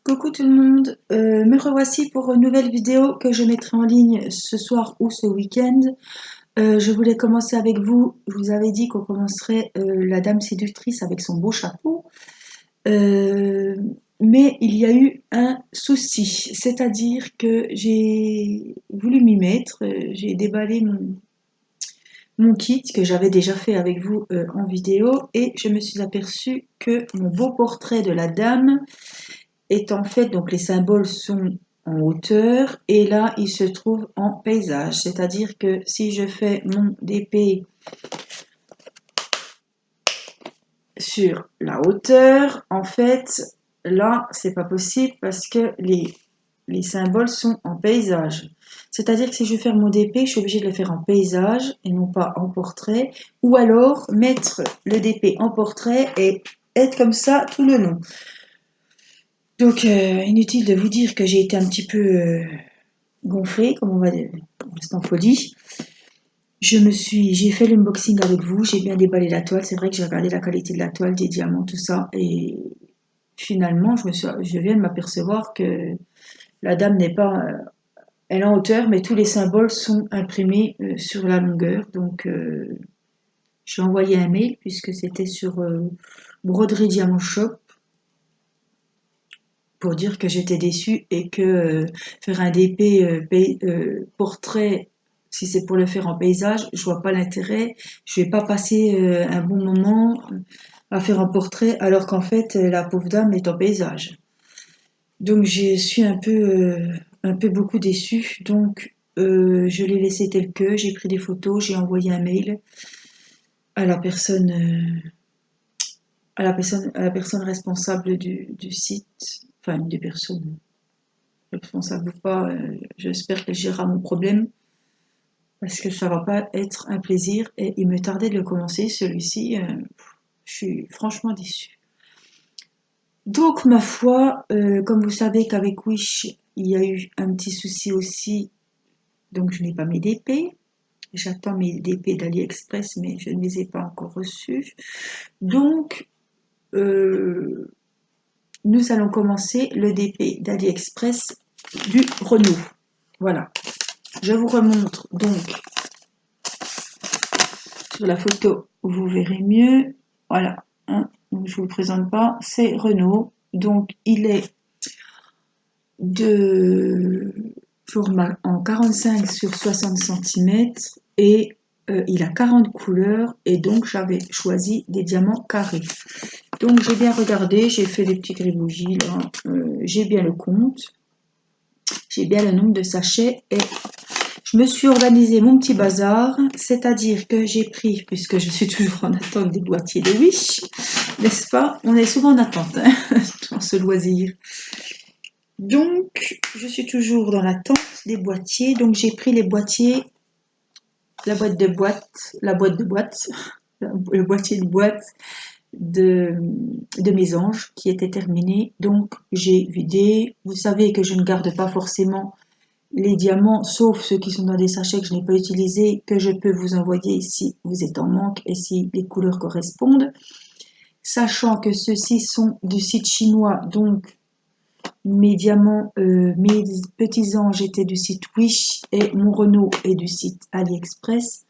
Coucou tout le monde, me revoici pour une nouvelle vidéo que je mettrai en ligne ce soir ou ce week-end. Je voulais commencer avec vous, je vous avais dit qu'on commencerait la Dame séductrice avec son beau chapeau. Euh, mais il y a eu un souci, c'est-à-dire que j'ai voulu m'y mettre, j'ai déballé mon kit que j'avais déjà fait avec vous en vidéo et je me suis aperçue que mon beau portrait de la Dame est en fait, donc les symboles sont en hauteur et là ils se trouvent en paysage, c'est-à-dire que si je fais mon DP sur la hauteur, en fait là c'est pas possible parce que les symboles sont en paysage. C'est-à-dire que si je veux faire mon DP, je suis obligée de le faire en paysage et non pas en portrait, ou alors mettre le DP en portrait et être comme ça tout le long. Donc, inutile de vous dire que j'ai été un petit peu gonflée, comme on va dire, c'est en folie. J'ai fait l'unboxing avec vous, j'ai bien déballé la toile. C'est vrai que j'ai regardé la qualité de la toile, des diamants, tout ça, et finalement, je viens de m'apercevoir que la dame n'est pas, elle est en hauteur, mais tous les symboles sont imprimés sur la longueur. Donc, j'ai envoyé un mail puisque c'était sur Broderie Diamant Shop, pour dire que j'étais déçue et que faire un DP portrait, si c'est pour le faire en paysage, je vois pas l'intérêt. Je vais pas passer un bon moment à faire un portrait alors qu'en fait la pauvre dame est en paysage. Donc je suis un peu beaucoup déçue. Donc je l'ai laissé tel que, j'ai pris des photos, j'ai envoyé un mail à la personne à la personne responsable du site, enfin une des personnes responsable ou pas, j'espère qu'elle gérera mon problème parce que ça va pas être un plaisir et il me tardait de le commencer celui-ci, je suis franchement déçue. Donc ma foi, comme vous savez qu'avec Wish il y a eu un petit souci aussi, donc je n'ai pas mes DP. J'attends mes DP d'AliExpress mais je ne les ai pas encore reçus. Donc nous allons commencer le DP d'AliExpress du Renault. Voilà. Je vous remontre donc sur la photo, vous verrez mieux. Voilà, hein, je vous le présente pas, c'est Renault. Donc il est de format en 45 sur 60 cm et il a 40 couleurs et donc j'avais choisi des diamants carrés. Donc j'ai bien regardé, j'ai fait des petits gribouillis là, j'ai bien le compte, j'ai bien le nombre de sachets et je me suis organisé mon petit bazar, c'est-à-dire que j'ai pris, puisque je suis toujours en attente des boîtiers de Wish, n'est-ce pas? On est souvent en attente hein, dans ce loisir. Donc, je suis toujours dans l'attente des boîtiers. Donc, j'ai pris les boîtiers, la boîte de boîte, le boîtier de boîte de mes anges qui était terminé. Donc, j'ai vidé. Vous savez que je ne garde pas forcément les diamants, sauf ceux qui sont dans des sachets que je n'ai pas utilisés, que je peux vous envoyer si vous êtes en manque et si les couleurs correspondent. Sachant que ceux-ci sont du site chinois, donc mes diamants, mes petits anges étaient du site Wish et mon Renault est du site AliExpress.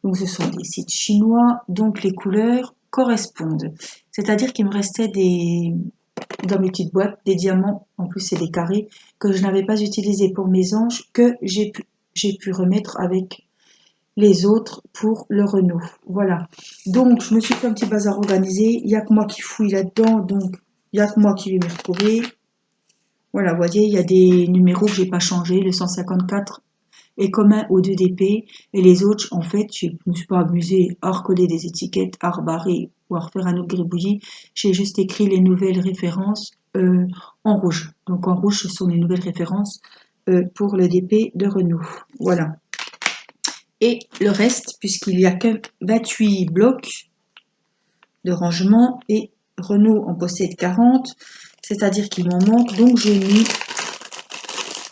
Donc ce sont des sites chinois, donc les couleurs correspondent. C'est-à-dire qu'il me restait dans mes petites boîtes des diamants, en plus c'est des carrés, que je n'avais pas utilisés pour mes anges, que j'ai pu remettre avec les autres pour le Renault. Voilà. Donc je me suis fait un petit bazar organisé, il n'y a que moi qui fouille là-dedans, donc il n'y a que moi qui vais me retrouver. Voilà, vous voyez, il y a des numéros que j'ai pas changés, le 154 est commun aux deux DP et les autres, en fait, je me suis pas amusée à recoller des étiquettes, à rebarrer ou à refaire un autre gribouillis. J'ai juste écrit les nouvelles références en rouge. Donc en rouge, ce sont les nouvelles références pour le DP de Renault. Voilà. Et le reste, puisqu'il n'y a que 28 blocs de rangement et Renault en possède 40, c'est-à-dire qu'il m'en manque. Donc j'ai mis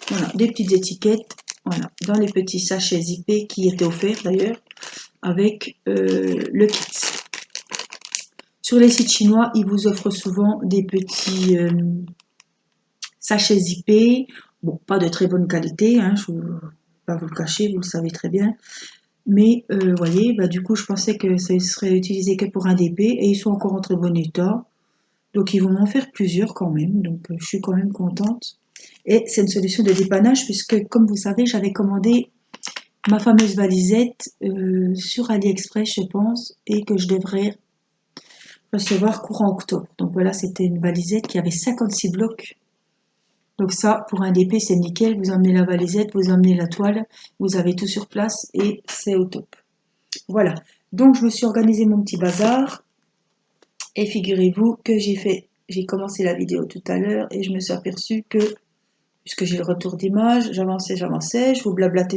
voilà, des petites étiquettes voilà, dans les petits sachets zippés qui étaient offerts d'ailleurs avec le kit. Sur les sites chinois, ils vous offrent souvent des petits sachet zippé, bon, pas de très bonne qualité, hein, je ne vais pas vous le cacher, vous le savez très bien. Mais voyez, bah, du coup, je pensais que ça serait utilisé que pour un DP et ils sont encore en très bon état. Donc, ils vont m'en faire plusieurs quand même. Donc, je suis quand même contente. Et c'est une solution de dépannage puisque, comme vous savez, j'avais commandé ma fameuse valisette sur AliExpress, je pense, et que je devrais recevoir courant octobre. Donc voilà, c'était une valisette qui avait 56 blocs. Donc ça, pour un DP, c'est nickel. Vous emmenez la valisette, vous emmenez la toile, vous avez tout sur place et c'est au top. Voilà. Donc je me suis organisé mon petit bazar et figurez-vous que j'ai commencé la vidéo tout à l'heure et je me suis aperçue que, puisque j'ai le retour d'image, j'avançais, je vous blablatais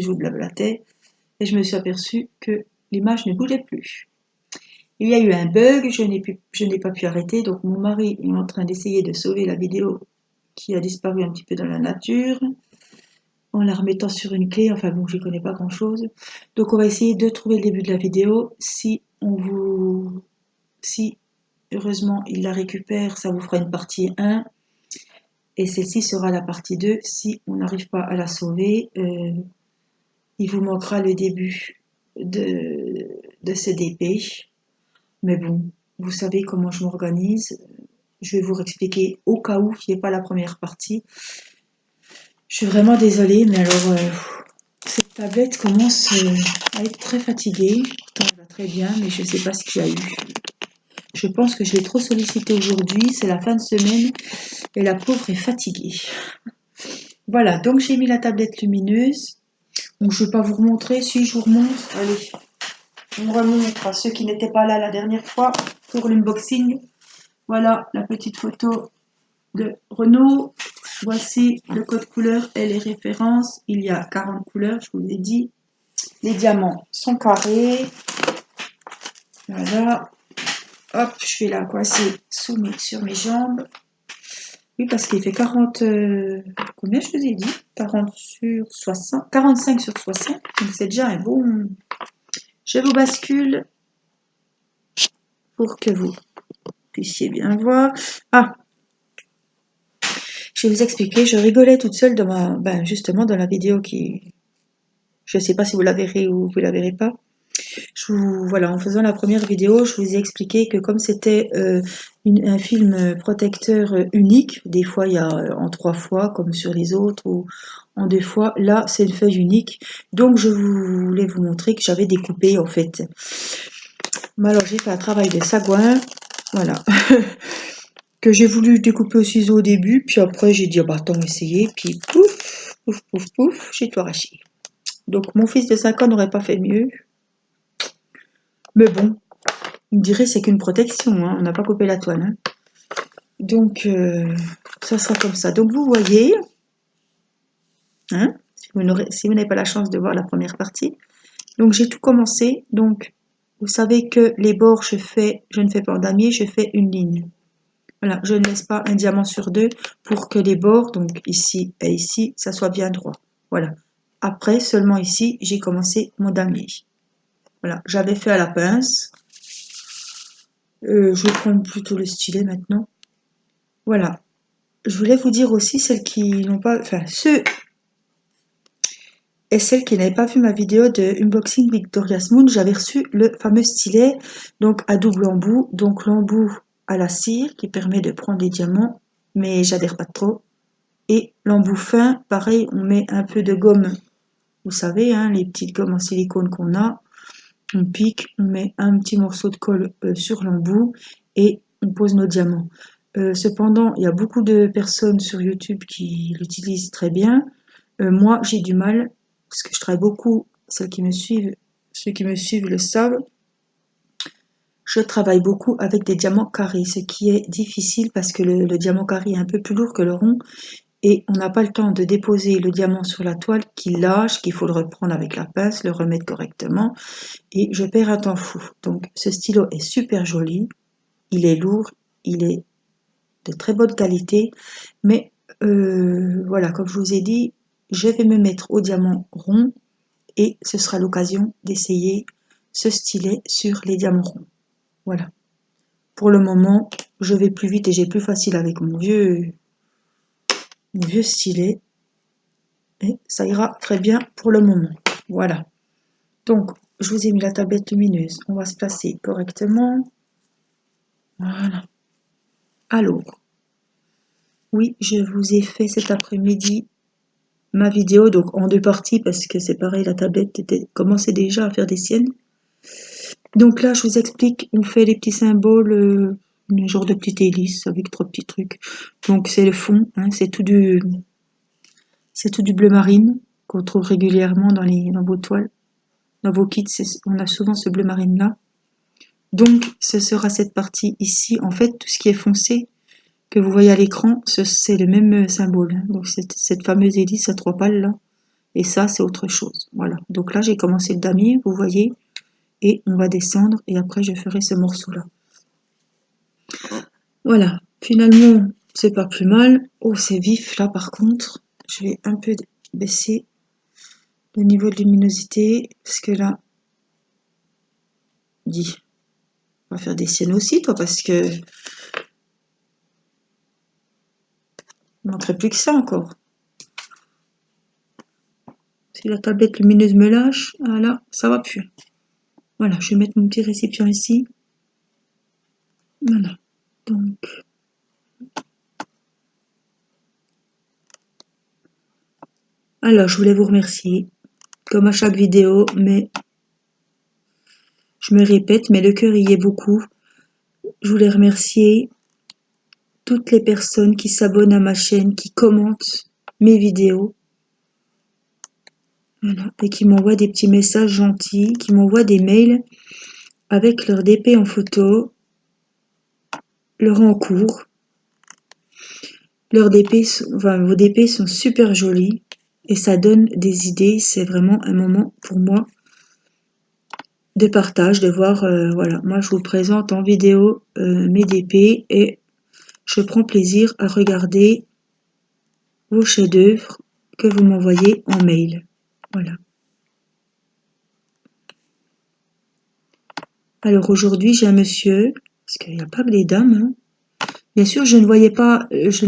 et je me suis aperçue que l'image ne bougeait plus. Il y a eu un bug, je n'ai pas pu arrêter, donc mon mari est en train d'essayer de sauver la vidéo qui a disparu un petit peu dans la nature, en la remettant sur une clé, enfin bon, je connais pas grand chose. Donc on va essayer de trouver le début de la vidéo. Si heureusement il la récupère, ça vous fera une partie 1. Et celle-ci sera la partie 2. Si on n'arrive pas à la sauver, il vous manquera le début de ce DP. Mais bon, vous savez comment je m'organise. Je vais vous expliquer au cas où il n'y ait pas la première partie. Je suis vraiment désolée, mais alors cette tablette commence à être très fatiguée. Pourtant, elle va très bien, mais je ne sais pas ce qu'il y a eu. Je pense que je l'ai trop sollicitée aujourd'hui. C'est la fin de semaine et la pauvre est fatiguée. Voilà, donc j'ai mis la tablette lumineuse. Donc je ne vais pas vous remontrer. Si je vous remontre, allez, je vous remontre à ceux qui n'étaient pas là la dernière fois pour l'unboxing. Voilà la petite photo de Renault. Voici le code couleur et les références. Il y a 40 couleurs, je vous l'ai dit. Les diamants sont carrés. Voilà. Hop, je vais la coincer sur mes jambes. Oui, parce qu'il fait 40... combien je vous ai dit 40 sur 60. 45 sur 60. Donc c'est déjà un bon... Je vous bascule pour que vous puissiez bien voir. Ah, je vais vous expliquer. Je rigolais toute seule justement dans la vidéo qui... Je ne sais pas si vous la verrez ou vous la verrez pas. Voilà, en faisant la première vidéo, je vous ai expliqué que comme c'était un film protecteur unique, des fois il y a en 3 fois comme sur les autres ou en 2 fois, là c'est une feuille unique. Donc je voulais vous montrer que j'avais découpé en fait. Mais alors j'ai fait un travail de sagouin, voilà, que j'ai voulu découper au ciseau au début, puis après j'ai dit, oh, bah attends, essayer, puis pouf, pouf, pouf, pouf, j'ai tout arraché. Donc mon fils de 5 ans n'aurait pas fait mieux. Mais bon, il me dirait c'est qu'une protection, hein, on n'a pas coupé la toile. Hein. Donc, ça sera comme ça. Donc, vous voyez, hein, si vous n'avez pas la chance de voir la première partie. Donc, j'ai tout commencé. Donc, vous savez que les bords, je ne fais pas en damier, je fais une ligne. Voilà, je ne laisse pas un diamant sur 2 pour que les bords, donc ici et ici, ça soit bien droit. Voilà. Après, seulement ici, j'ai commencé mon damier. Voilà, j'avais fait à la pince. Je vais prendre plutôt le stylet maintenant. Voilà. Je voulais vous dire aussi, celles qui n'ont pas... Enfin, ceux et celles qui n'avaient pas vu ma vidéo de unboxing Victoria's Moon, j'avais reçu le fameux stylet, donc à double embout. Donc l'embout à la cire, qui permet de prendre les diamants, mais j'adhère pas trop. Et l'embout fin, pareil, on met un peu de gomme. Vous savez, hein, les petites gommes en silicone qu'on a. On pique, on met un petit morceau de colle sur l'embout et on pose nos diamants. Cependant, il y a beaucoup de personnes sur YouTube qui l'utilisent très bien. Moi, j'ai du mal parce que je travaille beaucoup. Ceux qui me suivent le savent. Je travaille beaucoup avec des diamants carrés, ce qui est difficile parce que le diamant carré est un peu plus lourd que le rond et on n'a pas le temps de déposer le diamant sur la toile qui lâche, qu'il faut le reprendre avec la pince, le remettre correctement et je perds un temps fou. Donc ce stylo est super joli, il est lourd, il est de très bonne qualité, mais voilà, comme je vous ai dit, je vais me mettre au diamant rond et ce sera l'occasion d'essayer ce stylet sur les diamants ronds. Voilà. Pour le moment, je vais plus vite et j'ai plus facile avec mon vieux mon vieux stylet. Et ça ira très bien pour le moment. Voilà. Donc, je vous ai mis la tablette lumineuse. On va se placer correctement. Voilà. Alors, oui, je vous ai fait cet après-midi ma vidéo, donc en deux parties, parce que c'est pareil, la tablette commençait déjà à faire des siennes. Donc là, je vous explique, on fait les petits symboles, un genre de petite hélice avec trois petits trucs. Donc c'est le fond, hein, c'est tout du bleu marine qu'on trouve régulièrement dans vos toiles, dans vos kits. On a souvent ce bleu marine là. Donc ce sera cette partie ici. En fait, tout ce qui est foncé que vous voyez à l'écran, c'est le même symbole. Hein. Donc cette fameuse hélice à trois pales là. Et ça, c'est autre chose. Voilà. Donc là, j'ai commencé le damier, vous voyez. Et on va descendre et après, je ferai ce morceau-là. Voilà. Finalement, c'est pas plus mal. Oh, c'est vif là, par contre. Je vais un peu baisser le niveau de luminosité. Parce que là, dis, on va faire des siennes aussi, toi, parce que il manquerait plus que ça encore. Si la tablette lumineuse me lâche, voilà, ça va plus. Voilà, je vais mettre mon petit récipient ici. Voilà. Donc, alors, je voulais vous remercier, comme à chaque vidéo, mais je me répète, mais le cœur y est beaucoup. Je voulais remercier toutes les personnes qui s'abonnent à ma chaîne, qui commentent mes vidéos, voilà, et qui m'envoient des petits messages gentils, qui m'envoient des mails avec leur DP en photo, leur en cours. Leurs DP, enfin, vos DP sont super jolis et ça donne des idées. C'est vraiment un moment pour moi de partage, de voir, voilà, moi je vous présente en vidéo mes DP et je prends plaisir à regarder vos chefs-d'œuvre que vous m'envoyez en mail. Voilà. Alors aujourd'hui, j'ai un monsieur, parce qu'il n'y a pas que des dames, hein. Bien sûr, je ne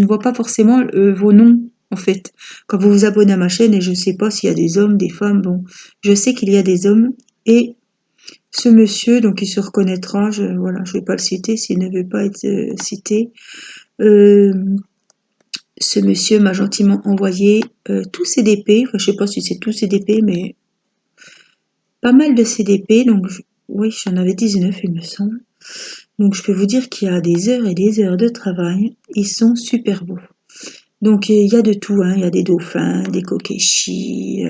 vois pas forcément vos noms, en fait. Quand vous vous abonnez à ma chaîne, et je ne sais pas s'il y a des hommes, des femmes, bon, je sais qu'il y a des hommes, et ce monsieur, donc il se reconnaîtra, voilà, je vais pas le citer s'il ne veut pas être cité. Ce monsieur m'a gentiment envoyé tous ses DP, enfin, je sais pas si c'est tous ses DP, mais pas mal de ces DP, donc oui, j'en avais 19, il me semble. Donc je peux vous dire qu'il y a des heures et des heures de travail, ils sont super beaux. Donc il y a de tout, hein. Il y a des dauphins, des kokeshi,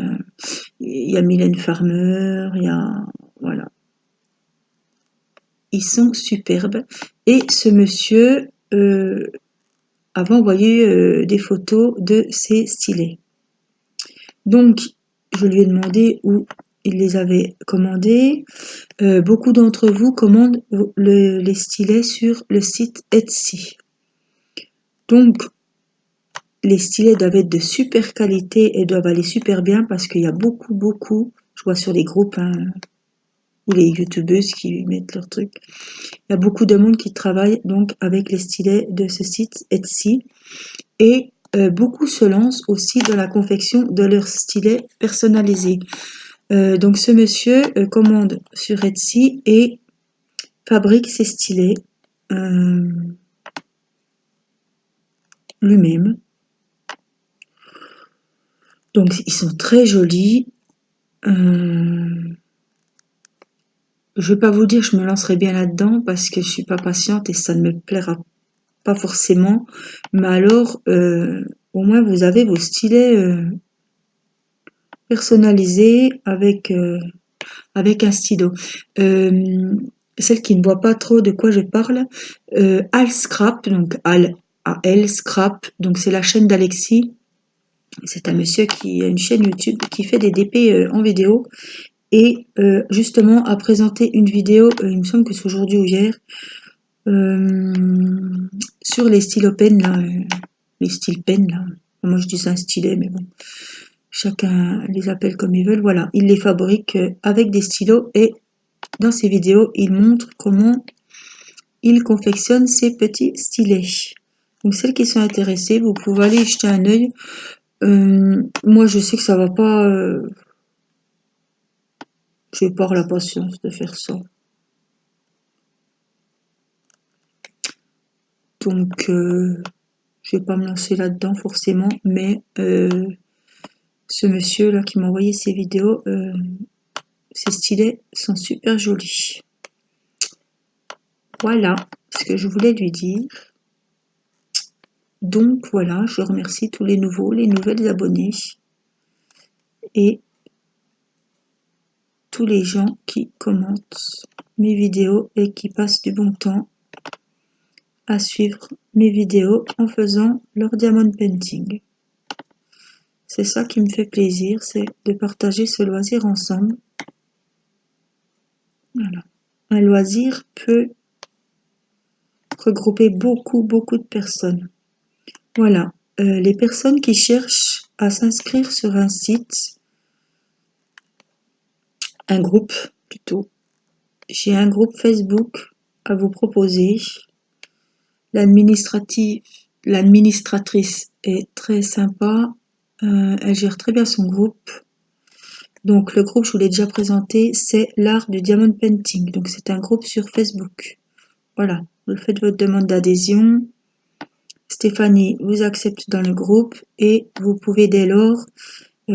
il y a Mylène Farmer, il y a... Voilà. Ils sont superbes. Et ce monsieur avait envoyé des photos de ses stylets. Donc je lui ai demandé où il les avait commandés. Beaucoup d'entre vous commandent les stylets sur le site Etsy. Donc les stylets doivent être de super qualité et doivent aller super bien parce qu'il y a beaucoup, je vois sur les groupes, hein, ou les youtubeuses qui mettent leurs trucs, il y a beaucoup de monde qui travaille donc avec les stylets de ce site Etsy et beaucoup se lancent aussi dans la confection de leurs stylets personnalisés. Donc ce monsieur commande sur Etsy et fabrique ses stylets lui-même. Donc ils sont très jolis. Je vais pas vous dire que je me lancerai bien là-dedans parce que je suis pas patiente et ça ne me plaira pas forcément. Mais alors, au moins vous avez vos stylets personnalisés avec un stylo. Celle qui ne voit pas trop de quoi je parle, Al Scrap, donc Al Scrap, donc c'est la chaîne d'Alexis. C'est un monsieur qui a une chaîne YouTube qui fait des DP en vidéo et justement a présenté une vidéo, il me semble que c'est aujourd'hui ou hier, sur les stylos pen là, les styles pen là. Moi je dis c'est un stylet, mais bon, chacun les appelle comme ils veulent. Voilà, il les fabrique avec des stylos et dans ses vidéos, il montre comment il confectionne ses petits stylets. Donc celles qui sont intéressées, vous pouvez aller y jeter un œil. Moi je sais que ça va pas, j'ai pas la patience de faire ça. Donc je vais pas me lancer là-dedans forcément, mais ce monsieur là qui m'a envoyé ces vidéos, ces stylets sont super jolis. Voilà ce que je voulais lui dire. Donc voilà, je remercie tous les nouveaux, les nouvelles abonnés et tous les gens qui commentent mes vidéos et qui passent du bon temps à suivre mes vidéos en faisant leur diamond painting. C'est ça qui me fait plaisir, c'est de partager ce loisir ensemble. Voilà. Un loisir peut regrouper beaucoup de personnes. Voilà. Les personnes qui cherchent à s'inscrire sur un site, un groupe plutôt. J'ai un groupe Facebook à vous proposer. L'administratrice est très sympa. Elle gère très bien son groupe. Donc le groupe, je vous l'ai déjà présenté, c'est l'art du diamond painting. Donc c'est un groupe sur Facebook. Voilà, vous faites votre demande d'adhésion. Stéphanie vous accepte dans le groupe et vous pouvez dès lors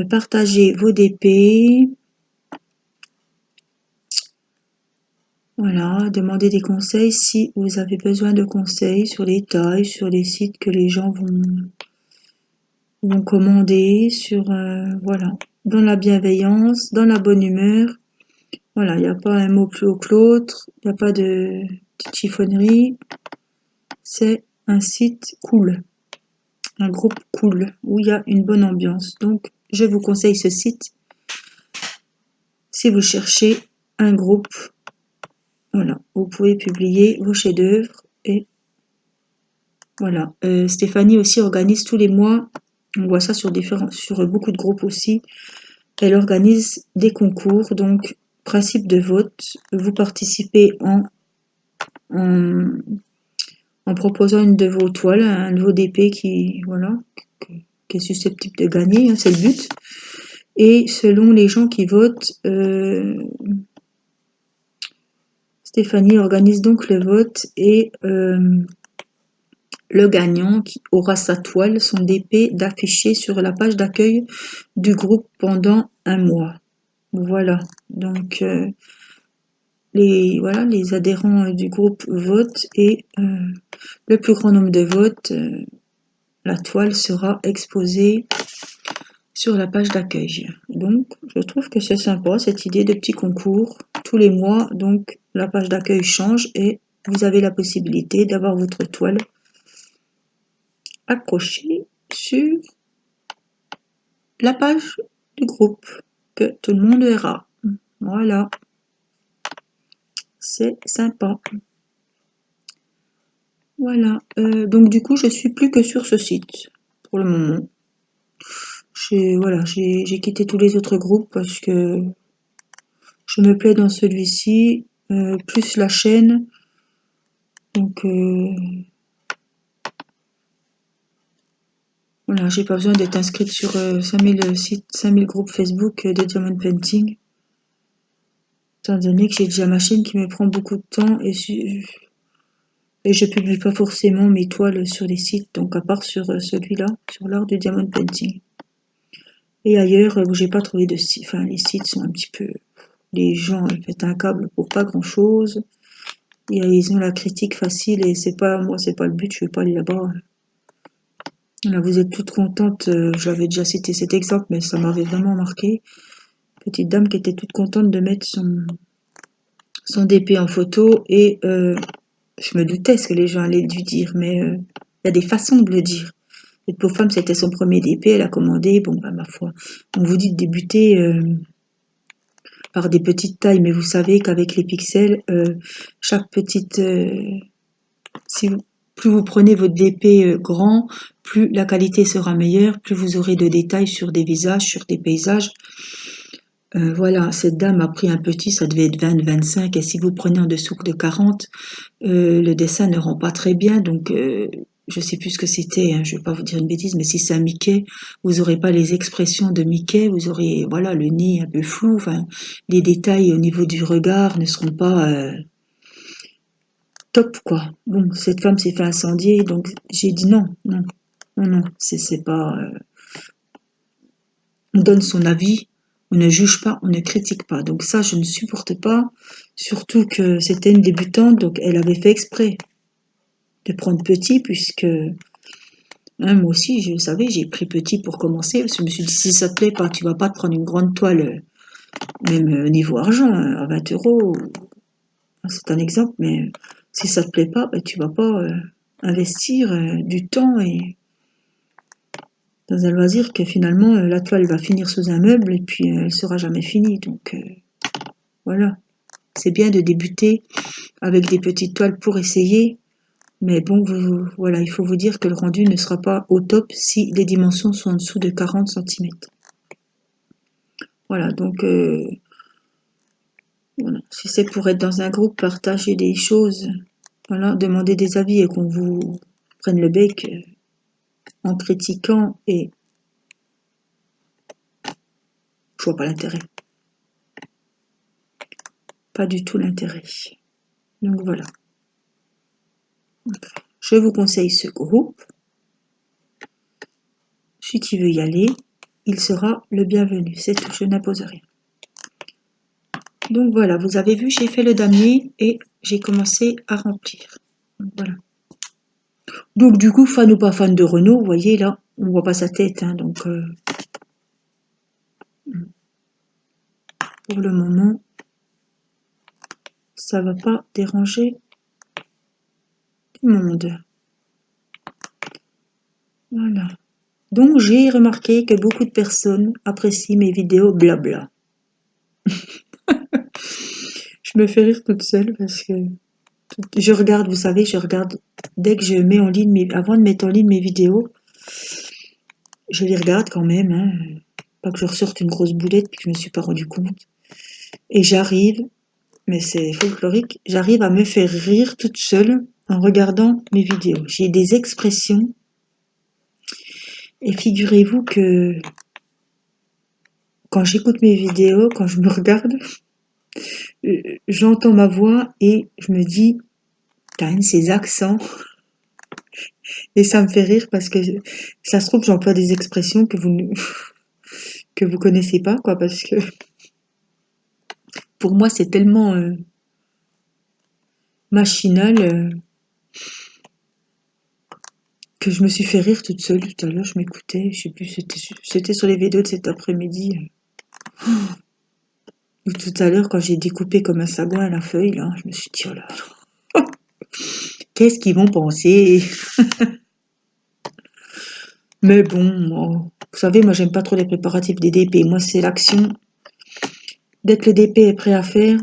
partager vos DP. Voilà, demander des conseils si vous avez besoin de conseils sur les tailles, sur les sites que les gens vont commander, sur voilà, dans la bienveillance, dans la bonne humeur. Voilà, il n'y a pas un mot plus haut que l'autre, il n'y a pas de petite chiffonnerie. C'est un site cool, un groupe cool, où il y a une bonne ambiance. Donc, je vous conseille ce site si vous cherchez un groupe. Voilà, vous pouvez publier vos chefs-d'œuvre et voilà. Stéphanie aussi organise tous les mois, on voit ça sur beaucoup de groupes aussi. Elle organise des concours, donc principe de vote. Vous participez en proposant une de vos toiles, un de vos DP qui est susceptible de gagner, hein, c'est le but. Et selon les gens qui votent, Stéphanie organise donc le vote et le gagnant qui aura sa toile, son DP, d'afficher sur la page d'accueil du groupe pendant un mois. Voilà, donc les adhérents du groupe votent et le plus grand nombre de votes, la toile sera exposée sur la page d'accueil. Donc, je trouve que c'est sympa cette idée de petit concours tous les mois. Donc, la page d'accueil change et vous avez la possibilité d'avoir votre toile accrochée sur la page du groupe que tout le monde verra. Voilà, c'est sympa. Voilà, donc du coup, je suis plus que sur ce site pour le moment. J'ai quitté tous les autres groupes parce que je me plais dans celui-ci, plus la chaîne. Donc voilà, j'ai pas besoin d'être inscrite sur 5000 sites, 5000 groupes Facebook de diamond painting. Étant donné que j'ai déjà ma chaîne qui me prend beaucoup de temps et je publie pas forcément mes toiles sur les sites, donc à part sur celui-là, sur l'art du diamond painting. Et ailleurs où j'ai pas trouvé de site, enfin les sites sont un petit peu, les gens ils pètent un câble pour pas grand chose. Ils ont la critique facile et c'est pas le but, je vais pas aller là-bas. Là vous êtes toutes contentes, j'avais déjà cité cet exemple mais ça m'avait vraiment marqué. Petite dame qui était toute contente de mettre son DP en photo et je me doutais ce que les gens allaient lui dire, mais il y a des façons de le dire. Cette pauvre femme, c'était son premier DP, elle a commandé, bon bah ma foi, on vous dit de débuter par des petites tailles, mais vous savez qu'avec les pixels, chaque petite, plus vous prenez votre DP grand, plus la qualité sera meilleure, plus vous aurez de détails sur des visages, sur des paysages. Voilà, cette dame a pris un petit, ça devait être 20, 25, et si vous prenez en dessous de 40, le dessin ne rend pas très bien, donc je sais plus ce que c'était, hein, je vais pas vous dire une bêtise, mais si c'est un Mickey, vous aurez pas les expressions de Mickey, vous aurez, voilà, le nez un peu flou, enfin, les détails au niveau du regard ne seront pas top, quoi. Bon, cette femme s'est fait incendier, donc j'ai dit non, non, non, non, c'est pas, on donne son avis, on ne juge pas, on ne critique pas. Donc ça, je ne supporte pas, surtout que c'était une débutante, donc elle avait fait exprès de prendre petit, puisque hein, moi aussi, je savais, j'ai pris petit pour commencer, parce que je me suis dit, si ça te plaît pas, tu vas pas te prendre une grande toile, même niveau argent, hein, à 20 euros, c'est un exemple, mais si ça te plaît pas, ben, tu vas pas investir du temps et dans un loisir que finalement la toile va finir sous un meuble et puis elle sera jamais finie. Donc voilà, c'est bien de débuter avec des petites toiles pour essayer, mais bon, voilà, il faut vous dire que le rendu ne sera pas au top si les dimensions sont en dessous de 40 centimètres. Voilà, donc voilà. Si c'est pour être dans un groupe, partager des choses, voilà, demander des avis et qu'on vous prenne le bec en critiquant, et je vois pas l'intérêt. Pas du tout l'intérêt. Donc voilà. Je vous conseille ce groupe. Celui qui veut y aller, il sera le bienvenu. C'est tout, je n'impose rien. Donc voilà, vous avez vu, j'ai fait le damier et j'ai commencé à remplir. Voilà. Donc du coup, fan ou pas fan de Renault, vous voyez là, on voit pas sa tête, hein, donc pour le moment, ça va pas déranger du monde. Voilà. Donc j'ai remarqué que beaucoup de personnes apprécient mes vidéos blabla. Je me fais rire toute seule parce que je regarde, vous savez, je regarde dès que je mets en ligne, avant de mettre en ligne mes vidéos, je les regarde quand même, hein. Pas que je ressorte une grosse boulette puis que je me suis pas rendu compte. Et j'arrive, mais c'est folklorique, j'arrive à me faire rire toute seule en regardant mes vidéos. J'ai des expressions et figurez-vous que quand j'écoute mes vidéos, quand je me regarde, j'entends ma voix et je me dis, t'as ces accents. Et ça me fait rire parce que ça se trouve, j'emploie des expressions que vous connaissez pas, quoi, parce que pour moi, c'est tellement machinal que je me suis fait rire toute seule tout à l'heure. Je m'écoutais, je sais plus, c'était sur les vidéos de cet après-midi. Ou tout à l'heure, quand j'ai découpé comme un sagouin la feuille, là, je me suis dit, oh là, qu'est-ce qu'ils vont penser? Mais bon, vous savez, moi, j'aime pas trop les préparatifs des DP. Moi, c'est l'action. Dès que le DP est prêt à faire,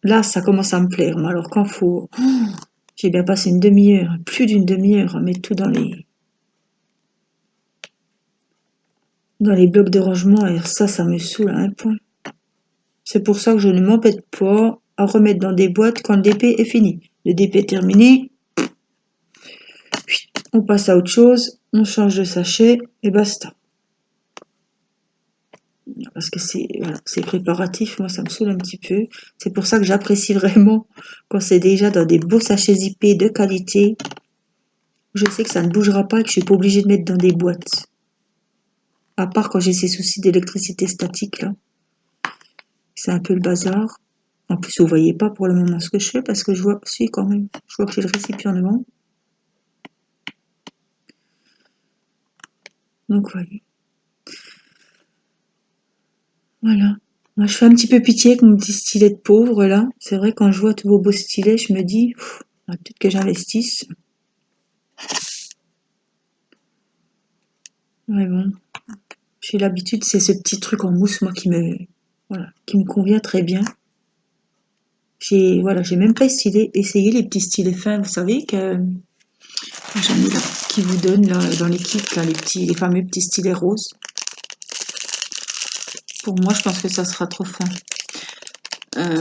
là, ça commence à me plaire. Mais alors, quand faut... J'ai bien passé une demi-heure, plus d'une demi-heure, à mettre tout dans les blocs de rangement, et ça me saoule à un point. C'est pour ça que je ne m'embête pas à remettre dans des boîtes quand le DP est fini. Le DP est terminé, on passe à autre chose, on change de sachet, et basta. Parce que c'est préparatif, moi ça me saoule un petit peu. C'est pour ça que j'apprécie vraiment quand c'est déjà dans des beaux sachets zippés de qualité. Je sais que ça ne bougera pas et que je suis pas obligée de mettre dans des boîtes. À part quand j'ai ces soucis d'électricité statique là. C'est un peu le bazar. En plus, vous voyez pas pour le moment ce que je fais parce que je vois, si quand même, je vois que j'ai le récipient devant. Donc voyez. Voilà. Moi, je fais un petit peu pitié avec mon petit stylet de pauvre là. C'est vrai, quand je vois tous vos beaux stylets, je me dis, peut-être que j'investisse. Mais bon, j'ai l'habitude, c'est ce petit truc en mousse, moi, qui me convient très bien. J'ai même pas essayé les petits stylets fins, vous savez, que j'en ai là, qui vous donnent là, dans les kits, là, les fameux petits stylets roses. Pour moi, je pense que ça sera trop fin.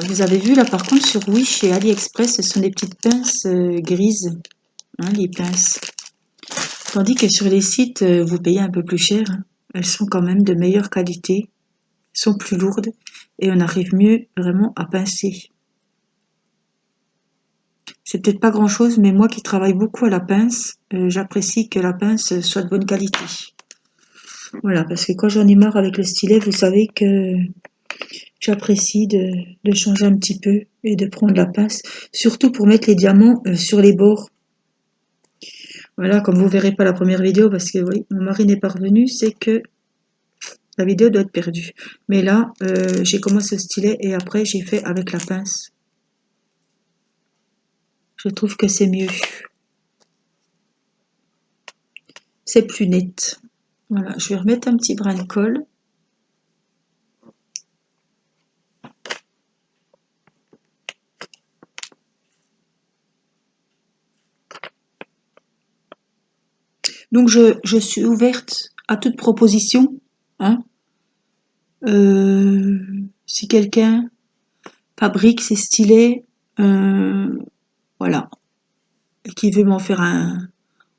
Vous avez vu là, par contre, sur Wish et AliExpress, ce sont des petites pinces grises. hein, les pinces. Tandis que sur les sites, vous payez un peu plus cher, hein. Elles sont quand même de meilleure qualité, sont plus lourdes et on arrive mieux vraiment à pincer. C'est peut-être pas grand-chose, mais moi qui travaille beaucoup à la pince, j'apprécie que la pince soit de bonne qualité. Voilà, parce que quand j'en ai marre avec le stylet, vous savez que j'apprécie de changer un petit peu et de prendre la pince, surtout pour mettre les diamants sur les bords. Voilà, comme vous verrez pas la première vidéo, parce que oui, mon mari n'est pas revenu, c'est que la vidéo doit être perdue. Mais là, j'ai commencé au stylet et après j'ai fait avec la pince. Je trouve que c'est mieux. C'est plus net. Voilà, je vais remettre un petit brin de colle. Donc je suis ouverte à toute proposition, hein. Si quelqu'un fabrique ses stylets, voilà, et qui veut m'en faire un,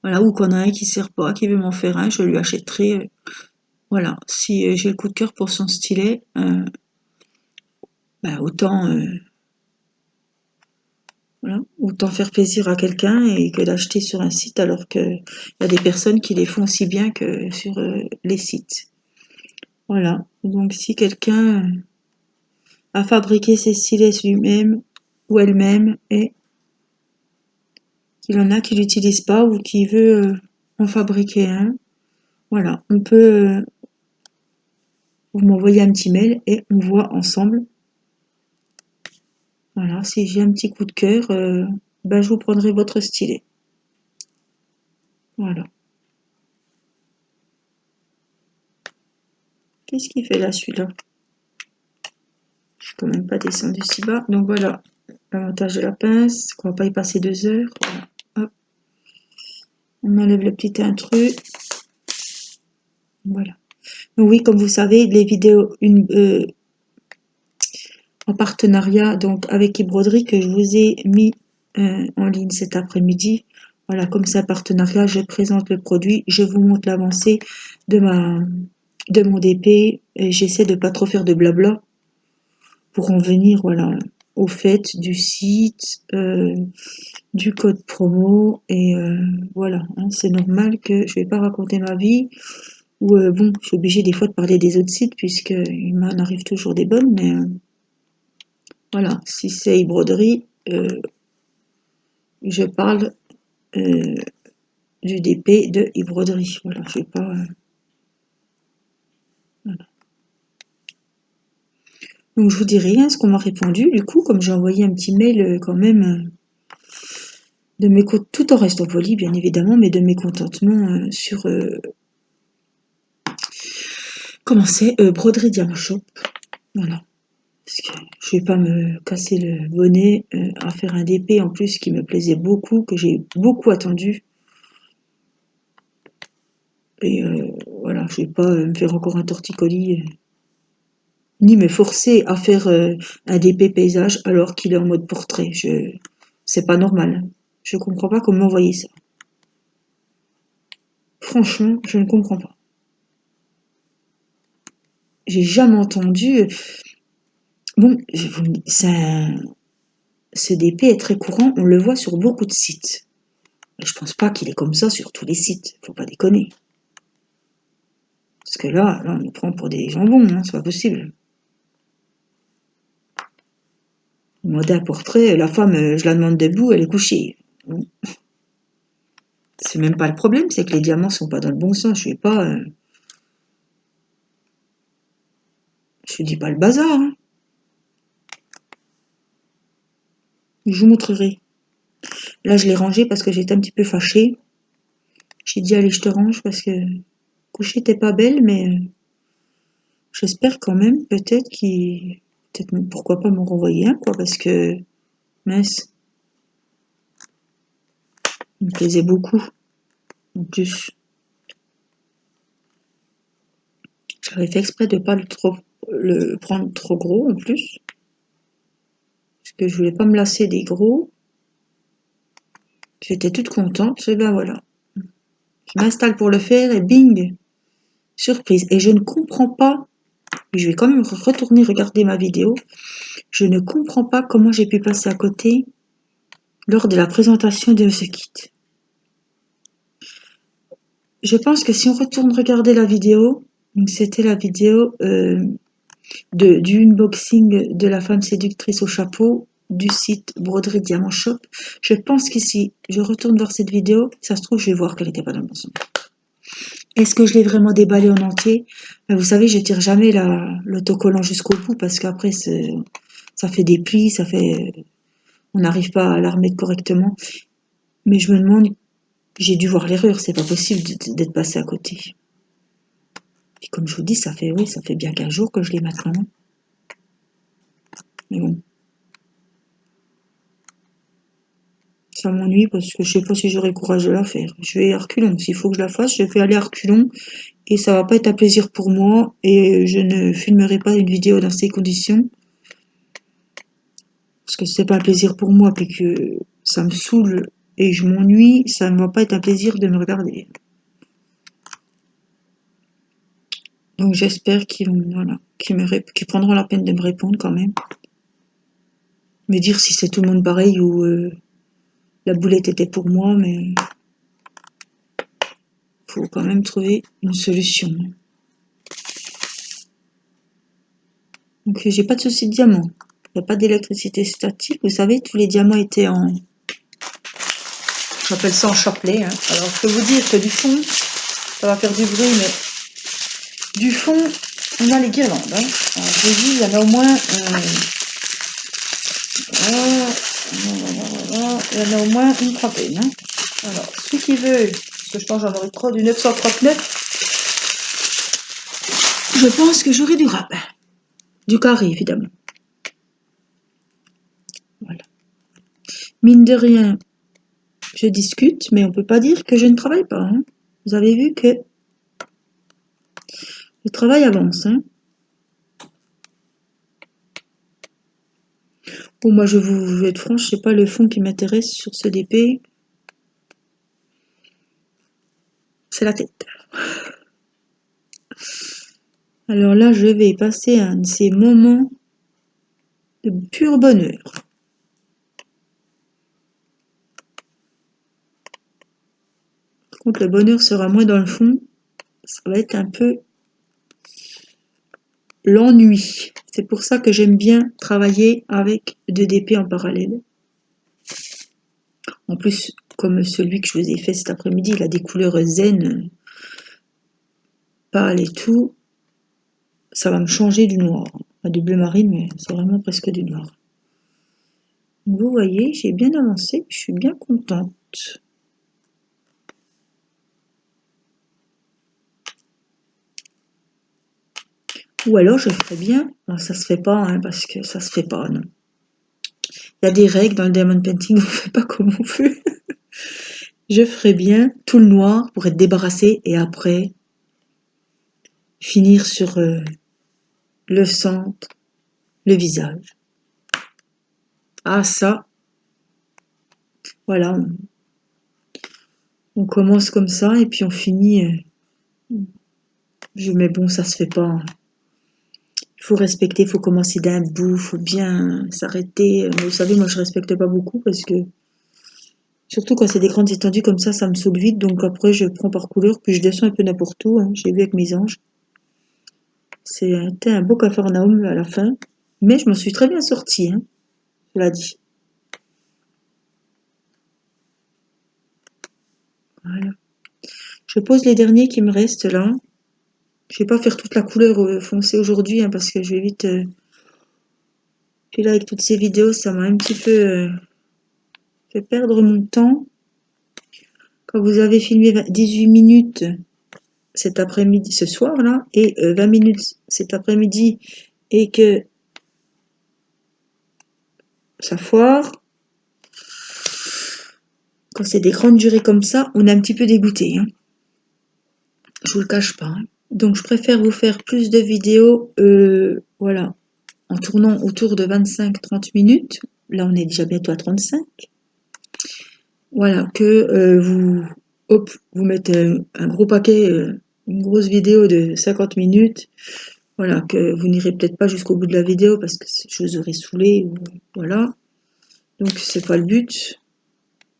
voilà, ou qu'on a un qui sert pas, qui veut m'en faire un, je lui achèterai, voilà. Si j'ai le coup de cœur pour son stylet, bah, voilà, autant faire plaisir à quelqu'un et que d'acheter sur un site alors que y a des personnes qui les font aussi bien que sur les sites. Voilà. Donc si quelqu'un a fabriqué ses stylets lui-même ou elle-même et qu'il en a qui l'utilisent pas ou qui veut en fabriquer un, voilà, on peut vous m'envoyer un petit mail et on voit ensemble. Voilà, si j'ai un petit coup de cœur, ben je vous prendrai votre stylet. Voilà. Qu'est-ce qu'il fait là celui-là? Je suis quand même pas descendu si bas. Donc voilà, l'avantage de la pince, qu'on va pas y passer 2 heures. Voilà. Hop. On enlève le petit intrus. Voilà. Donc oui, comme vous savez, les vidéos en partenariat donc avec eBroderie que je vous ai mis en ligne cet après-midi. Voilà, comme c'est un partenariat, je présente le produit, je vous montre l'avancée de mon DP et j'essaie de pas trop faire de blabla pour en venir voilà au fait du site, du code promo et voilà, hein, c'est normal que je vais pas raconter ma vie ou bon, je suis obligée des fois de parler des autres sites puisque il m'en arrive toujours des bonnes, mais voilà, si c'est e-broderie, je parle du DP de e-broderie. Voilà, je vais pas. Voilà. Donc je vous dis rien, ce qu'on m'a répondu. Du coup, comme j'ai envoyé un petit mail quand même de mes tout en restant poli, bien évidemment, mais de mécontentement sur comment c'est Broderie Diamant Shop. Voilà. Parce que je vais pas me casser le bonnet à faire un DP en plus qui me plaisait beaucoup, que j'ai beaucoup attendu. Et voilà, je vais pas me faire encore un torticolis, ni me forcer à faire un DP paysage alors qu'il est en mode portrait. C'est pas normal. Je comprends pas comment m'envoyer ça. Franchement, je ne comprends pas. J'ai jamais entendu. Bon, ce DP est très courant, on le voit sur beaucoup de sites. Mais je pense pas qu'il est comme ça sur tous les sites. Faut pas déconner. Parce que là on nous prend pour des jambons, hein, c'est pas possible. Demander un portrait, la femme, je la demande debout, elle est couchée. Bon. C'est même pas le problème, c'est que les diamants sont pas dans le bon sens. Je dis pas le bazar. Hein. Je vous montrerai. Là, je l'ai rangé parce que j'étais un petit peu fâchée. J'ai dit, allez, je te range parce que coucher, t'es pas belle, mais j'espère quand même, peut-être peut-être pourquoi pas m'en renvoyer un, quoi, parce que, mince, il me plaisait beaucoup. En plus, j'avais fait exprès de pas le prendre trop gros, en plus, parce que je voulais pas me lasser des gros. J'étais toute contente, et ben voilà. Je m'installe pour le faire et bing, surprise. Et je ne comprends pas, je vais quand même retourner regarder ma vidéo, je ne comprends pas comment j'ai pu passer à côté lors de la présentation de ce kit. Je pense que si on retourne regarder la vidéo, donc c'était la vidéo du unboxing de la femme séductrice au chapeau du site Broderie Diamant Shop. Je pense qu'ici, je retourne voir cette vidéo, ça se trouve, je vais voir qu'elle n'était pas dans le bon sens. Est-ce que je l'ai vraiment déballé en entier? Vous savez, je tire jamais l'autocollant jusqu'au bout parce qu'après, ça fait des plis, on n'arrive pas à la remettre correctement. Mais je me demande, j'ai dû voir l'erreur, c'est pas possible d'être passé à côté. Et comme je vous dis, ça fait bien 15 jours que je l'ai maintenant. Mais bon. Ça m'ennuie parce que je sais pas si j'aurai le courage de la faire. Je vais à reculons. S'il faut que je la fasse, je vais aller à reculons. Et ça va pas être un plaisir pour moi. Et je ne filmerai pas une vidéo dans ces conditions. Parce que c'est pas un plaisir pour moi. Puis que ça me saoule et je m'ennuie. Ça ne va pas être un plaisir de me regarder. Donc j'espère qu'ils prendront la peine de me répondre quand même. Me dire si c'est tout le monde pareil ou la boulette était pour moi, mais faut quand même trouver une solution. Donc j'ai pas de souci de diamant. Il n'y a pas d'électricité statique. Vous savez, tous les diamants étaient en... J'appelle ça en chapelet. Hein. Alors je peux vous dire que du fond, ça va faire du bruit, mais du fond, on a les guirlandes. Hein. Alors je vous dis, il y en a au moins... il y en a au moins une trentaine. Hein. Alors, celui qui veut, parce que je pense que j'en aurai trop, du 939, je pense que j'aurai du rabbin. Du carré, évidemment. Voilà. Mine de rien, je discute, mais on peut pas dire que je ne travaille pas. Hein. Vous avez vu que le travail avance. Hein. Bon, moi, je vais être franche, c'est pas le fond qui m'intéresse sur ce DP. C'est la tête. Alors là, je vais passer un de ces moments de pur bonheur. Par contre, le bonheur sera moins dans le fond. Ça va être un peu l'ennui. C'est pour ça que j'aime bien travailler avec 2 DP en parallèle. En plus, comme celui que je vous ai fait cet après-midi, il a des couleurs zen, pâles et tout. Ça va me changer du noir. Pas du bleu marine, mais c'est vraiment presque du noir. Donc vous voyez, j'ai bien avancé, je suis bien contente. Ou alors je ferais bien, non, ça se fait pas, hein, parce que ça se fait pas, non. Il y a des règles dans le diamond painting, on fait pas comme on veut. Je ferais bien tout le noir pour être débarrassé et après finir sur le centre, le visage. Ah ça, voilà, on commence comme ça et puis on finit. Mais bon, ça se fait pas. Hein. Il faut respecter, il faut commencer d'un bout, il faut bien s'arrêter. Mais vous savez, moi je respecte pas beaucoup parce que surtout quand c'est des grandes étendues comme ça me saoule vite. Donc après je prends par couleur puis je descends un peu n'importe où. Hein. J'ai vu avec mes anges. C'était un beau capharnaüm à la fin, mais je m'en suis très bien sortie. Hein, cela dit. Voilà. Je pose les derniers qui me restent là. Je vais pas faire toute la couleur foncée aujourd'hui hein, parce que je vais vite. Puis là avec toutes ces vidéos, ça m'a un petit peu fait perdre mon temps. Quand vous avez filmé 18 minutes cet après-midi, ce soir là, et 20 minutes cet après-midi, et que ça foire, quand c'est des grandes durées comme ça, on est un petit peu dégoûté. Hein. Je vous le cache pas. Hein. Donc je préfère vous faire plus de vidéos, voilà, en tournant autour de 25-30 minutes. Là on est déjà bientôt à 35. Voilà, que vous mettez un gros paquet, une grosse vidéo de 50 minutes. Voilà, que vous n'irez peut-être pas jusqu'au bout de la vidéo parce que je vous aurais saoulé. Voilà, donc c'est pas le but.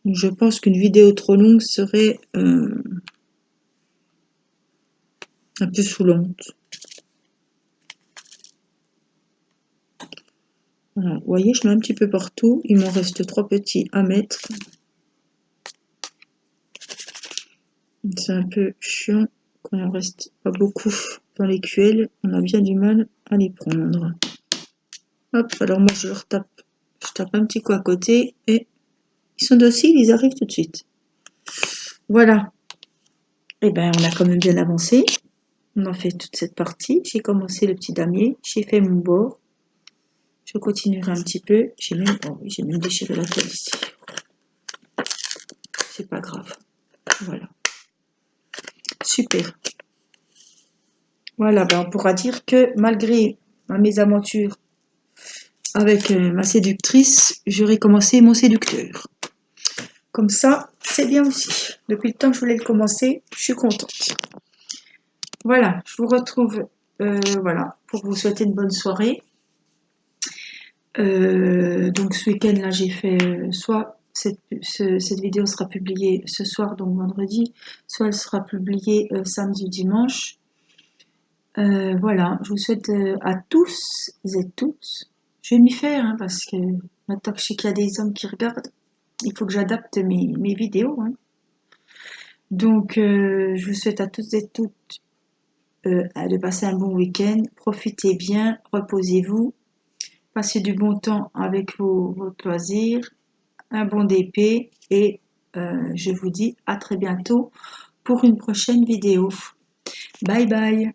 Je pense qu'une vidéo trop longue serait un peu saoulante. Voilà, vous voyez, je mets un petit peu partout. Il m'en reste 3 petits à mettre. C'est un peu chiant quand il en reste pas beaucoup dans les QL. On a bien du mal à les prendre. Hop, alors moi je leur tape. Je tape un petit coup à côté et ils sont dociles, ils arrivent tout de suite. Voilà. Et ben on a quand même bien avancé. On a fait toute cette partie. J'ai commencé le petit damier. J'ai fait mon bord. Je continuerai un petit peu. J'ai même déchiré la toile ici. C'est pas grave. Voilà. Super. Voilà, ben on pourra dire que malgré ma mésaventure avec ma séductrice, j'aurai commencé mon séducteur. Comme ça, c'est bien aussi. Depuis le temps que je voulais le commencer, je suis contente. Voilà, je vous retrouve voilà, pour vous souhaiter une bonne soirée. Donc ce week-end là j'ai fait soit cette vidéo sera publiée ce soir, donc vendredi, soit elle sera publiée samedi ou dimanche. Voilà, je vous souhaite à tous et toutes, je vais m'y faire hein, parce que maintenant que je sais qu'il y a des hommes qui regardent, il faut que j'adapte mes vidéos. Hein. Donc je vous souhaite à tous et toutes de passer un bon week-end, profitez bien, reposez-vous. Passez du bon temps avec vos loisirs, un bon DP et je vous dis à très bientôt pour une prochaine vidéo. Bye bye.